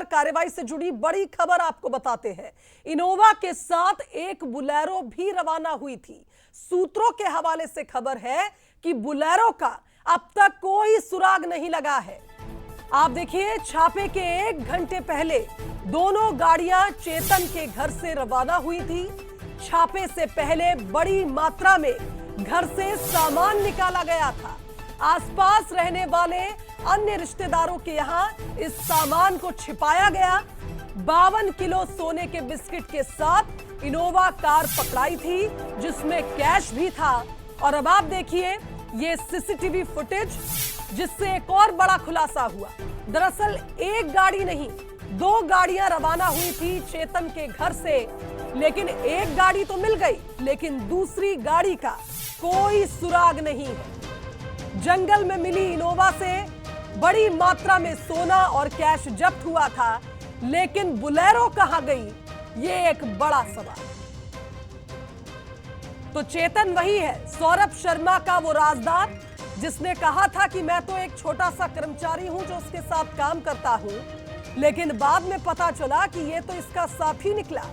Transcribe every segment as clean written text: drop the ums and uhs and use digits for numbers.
पर कार्रवाई से जुड़ी बड़ी खबर आपको बताते हैं। इनोवा के साथ एक बुलेरो भी रवाना हुई थी। सूत्रों के हवाले से खबर है कि बुलेरो का अब तक कोई सुराग नहीं लगा है। आप देखिए, छापे के 1 घंटे पहले दोनों गाड़ियां चेतन के घर से रवाना हुई थी। छापे से पहले बड़ी मात्रा में घर से सामान निकाला गया था। आसपास रहने वाले अन्य रिश्तेदारों के यहां इस सामान को छिपाया गया। 52 किलो सोने के बिस्किट के साथ इनोवा कार पकड़ाई थी, जिसमें कैश भी था। और अब आप देखिए ये सीसीटीवी फुटेज, जिससे एक और बड़ा खुलासा हुआ। दरअसल एक गाड़ी नहीं, 2 गाड़ियां रवाना हुई थी चेतन के घर से, लेकिन एक गाड़ी तो मिल गई, लेकिन दूसरी गाड़ी का कोई सुराग नहीं है। जंगल में मिली इनोवा से बड़ी मात्रा में सोना और कैश जब्त हुआ था, लेकिन बुलेरो कहां गई, ये एक बड़ा सवाल। तो चेतन वही है, सौरभ शर्मा का वो राजदार, जिसने कहा था कि मैं तो एक छोटा सा कर्मचारी हूं जो उसके साथ काम करता हूं, लेकिन बाद में पता चला कि ये तो इसका साथी निकला।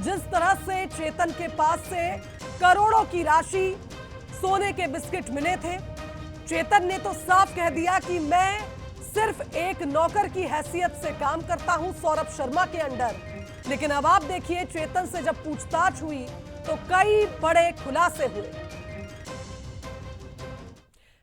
जिस तरह से चेतन के पास से करोड़ों की राशि सोने के बिस्किट मिले थे, चेतन ने तो साफ कह दिया कि मैं सिर्फ एक नौकर की हैसियत से काम करता हूं सौरभ शर्मा के अंडर। लेकिन अब आप देखिए, चेतन से जब पूछताछ हुई तो कई बड़े खुलासे हुए।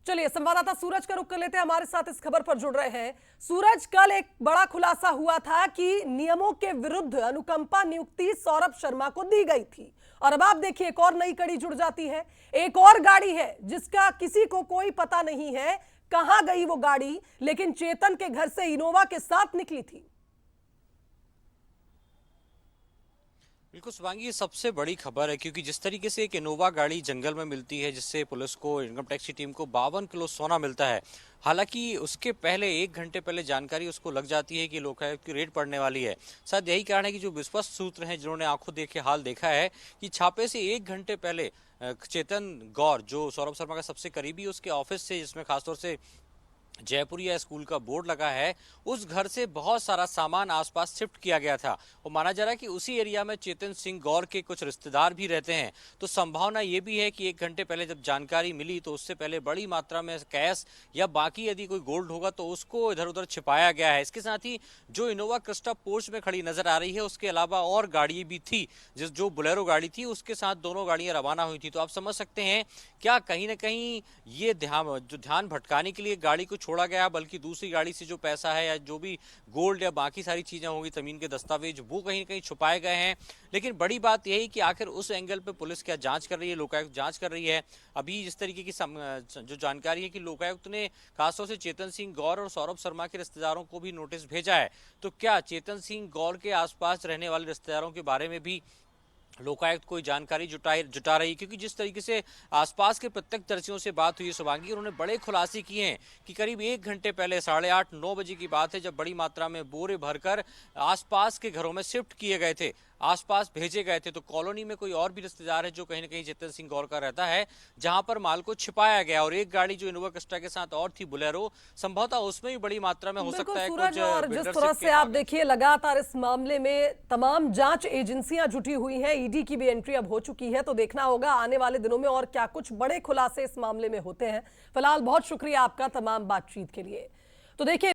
चलिए, संवाददाता सूरज का रुख कर लेते हैं, हमारे साथ इस खबर पर जुड़ रहे हैं। सूरज, कल एक बड़ा खुलासा हुआ था कि नियमों के विरुद्ध अनुकंपा नियुक्ति सौरभ शर्मा को दी गई थी, और अब आप देखिए एक और नई कड़ी जुड़ जाती है। एक और गाड़ी है जिसका किसी को कोई पता नहीं है कहां गई वो गाड़ी, लेकिन चेतन के घर से इनोवा के साथ निकली थी। बिल्कुल शुभांगी, ये सबसे बड़ी खबर है, क्योंकि जिस तरीके से एक इनोवा गाड़ी जंगल में मिलती है, जिससे पुलिस को, इनकम टैक्स की टीम को 52 किलो सोना मिलता है। हालांकि उसके पहले 1 घंटे पहले जानकारी उसको लग जाती है कि लोकायुक्त की रेड पड़ने वाली है। शायद यही कारण है कि जो विश्वस्त सूत्र हैं, जिन्होंने आंखों देखे हाल देखा है, कि छापे से 1 घंटे पहले चेतन गौर, जो सौरभ शर्मा का सबसे करीबी, उसके ऑफिस से, जिसमें खासतौर से जयपुरिया स्कूल का बोर्ड लगा है, उस घर से बहुत सारा सामान आसपास शिफ्ट किया गया था। और माना जा रहा है कि उसी एरिया में चेतन सिंह गौर के कुछ रिश्तेदार भी रहते हैं। तो संभावना ये भी है कि 1 घंटे पहले जब जानकारी मिली, तो उससे पहले बड़ी मात्रा में कैश या बाकी यदि कोई गोल्ड होगा तो उसको इधर उधर छिपाया गया है। इसके साथ ही जो इनोवा क्रिस्टा पोर्च में खड़ी नजर आ रही है, उसके अलावा और गाड़ी भी थी, जो बुलेरो गाड़ी थी, उसके साथ दोनों गाड़ियां रवाना हुई थी। तो आप समझ सकते हैं क्या कहीं ना कहीं ये ध्यान भटकाने के लिए गाड़ी को छोड़ा गया, बल्कि दूसरी गाड़ी से जो पैसा है या जो भी गोल्ड या बाकी सारी चीजें होंगी, जमीन के दस्तावेज, वो कहीं ना कहीं छुपाए गए हैं। लेकिन बड़ी बात यही कि आखिर उस एंगल पे पुलिस क्या जांच कर रही है, लोकायुक्त जांच कर रही है। अभी जिस तरीके की जो जानकारी है कि लोकायुक्त ने खासतौर से चेतन सिंह गौर और सौरभ शर्मा के रिश्तेदारों को भी नोटिस भेजा है। तो क्या चेतन सिंह गौर के आसपास रहने वाले रिश्तेदारों के बारे में भी लोकायुक्त कोई जानकारी जुटा रही, क्योंकि जिस तरीके से आसपास के प्रत्यक्षदर्शियों से बात हुई शुभांगी, उन्होंने बड़े खुलासे किए हैं कि करीब 1 घंटे पहले 8:30-9 बजे की बात है, जब बड़ी मात्रा में बोरे भरकर आसपास के घरों में शिफ्ट किए गए थे, आसपास भेजे गए थे। तो कॉलोनी में कोई और भी रिश्तेदार है जो कहीं ना कहीं चेतन सिंह गौर का रहता है, जहां पर माल को छिपाया गया। और एक गाड़ी जो इनोवा क्रिस्टा के साथ और थी, बुलेरो, संभवतः उसमें भी बड़ी मात्रा में हो सकता है कुछ। और जिस तरह से आप देखिए, लगातार इस मामले में तमाम जांच एजेंसियां जुटी हुई हैं, ईडी की भी एंट्री अब हो चुकी है। तो देखना होगा आने वाले दिनों में और क्या कुछ बड़े खुलासे इस मामले में होते हैं। फिलहाल बहुत शुक्रिया आपका तमाम बातचीत के लिए। तो देखिए।